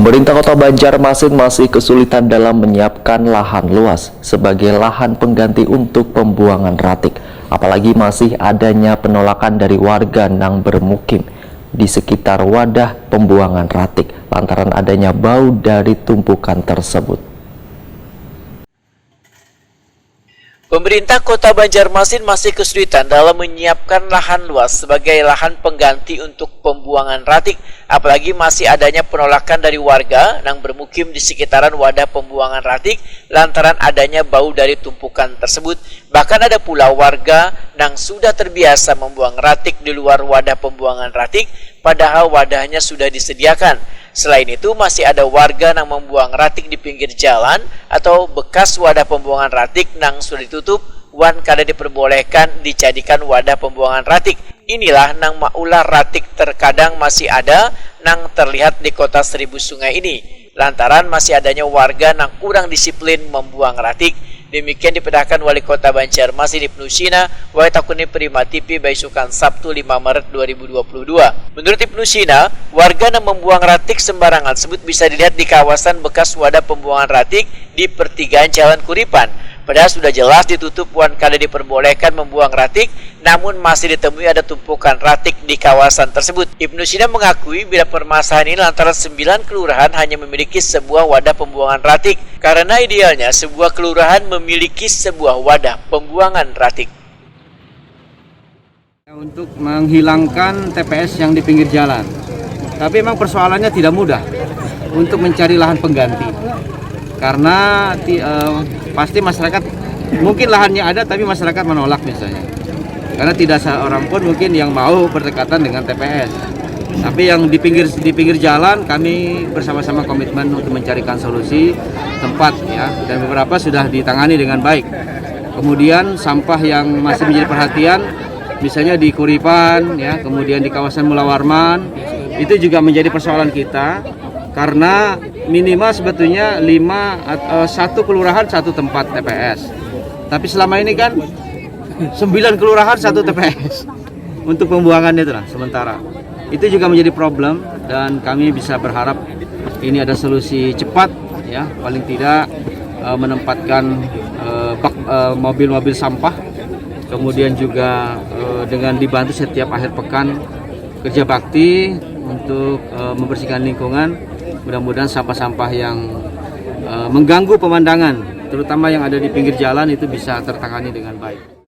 Pemerintah Kota Banjarmasin masih kesulitan dalam menyiapkan lahan luas sebagai lahan pengganti untuk pembuangan ratik. Apalagi masih adanya penolakan dari warga yang bermukim di sekitar wadah pembuangan ratik lantaran adanya bau dari tumpukan tersebut. Pemerintah Kota Banjarmasin masih kesulitan dalam menyiapkan lahan luas sebagai lahan pengganti untuk pembuangan ratik, apalagi masih adanya penolakan dari warga yang bermukim di sekitaran wadah pembuangan ratik lantaran adanya bau dari tumpukan tersebut. Bahkan ada pula warga yang sudah terbiasa membuang ratik di luar wadah pembuangan ratik, padahal wadahnya sudah disediakan. Selain itu, masih ada warga yang membuang ratik di pinggir jalan atau bekas wadah pembuangan ratik yang sudah ditutup wan kada diperbolehkan dijadikan wadah pembuangan ratik. Inilah nang maulah ratik terkadang masih ada nang terlihat di kota Seribu Sungai ini lantaran masih adanya warga nang kurang disiplin membuang ratik. Demikian dipedahkan Wali Kota Banjarmasin Ibnu Sina, Waitakuni Prima TV Baisukan Sabtu 5 Maret 2022. Menurut Ibnu Sina, warga yang membuang ratik sembarangan tersebut bisa dilihat di kawasan bekas wadah pembuangan ratik di pertigaan Jalan Kuripan. Padahal sudah jelas ditutup wan kada diperbolehkan membuang ratik, namun masih ditemui ada tumpukan ratik di kawasan tersebut. Ibnu Sina mengakui bila permasalahan ini lantaran 9 kelurahan hanya memiliki sebuah wadah pembuangan ratik, karena idealnya sebuah kelurahan memiliki sebuah wadah pembuangan ratik. Untuk menghilangkan TPS yang di pinggir jalan, tapi memang persoalannya tidak mudah untuk mencari lahan pengganti, karena pasti masyarakat mungkin lahannya ada tapi masyarakat menolak misalnya, karena tidak seorang pun mungkin yang mau berdekatan dengan TPS. Tapi yang di pinggir jalan kami bersama-sama komitmen untuk mencarikan solusi tempat ya, dan beberapa sudah ditangani dengan baik. Kemudian sampah yang masih menjadi perhatian misalnya di Kuripan ya, kemudian di kawasan Mula Warman, itu juga menjadi persoalan kita karena minimal sebetulnya 1 kelurahan 1 tempat TPS. Tapi selama ini kan 9 kelurahan 1 TPS untuk pembuangan itu lah sementara. Itu juga menjadi problem dan kami bisa berharap ini ada solusi cepat ya, paling tidak menempatkan mobil-mobil sampah, kemudian juga dengan dibantu setiap akhir pekan kerja bakti untuk membersihkan lingkungan. Mudah-mudahan sampah-sampah yang mengganggu pemandangan, terutama yang ada di pinggir jalan, itu bisa tertangani dengan baik.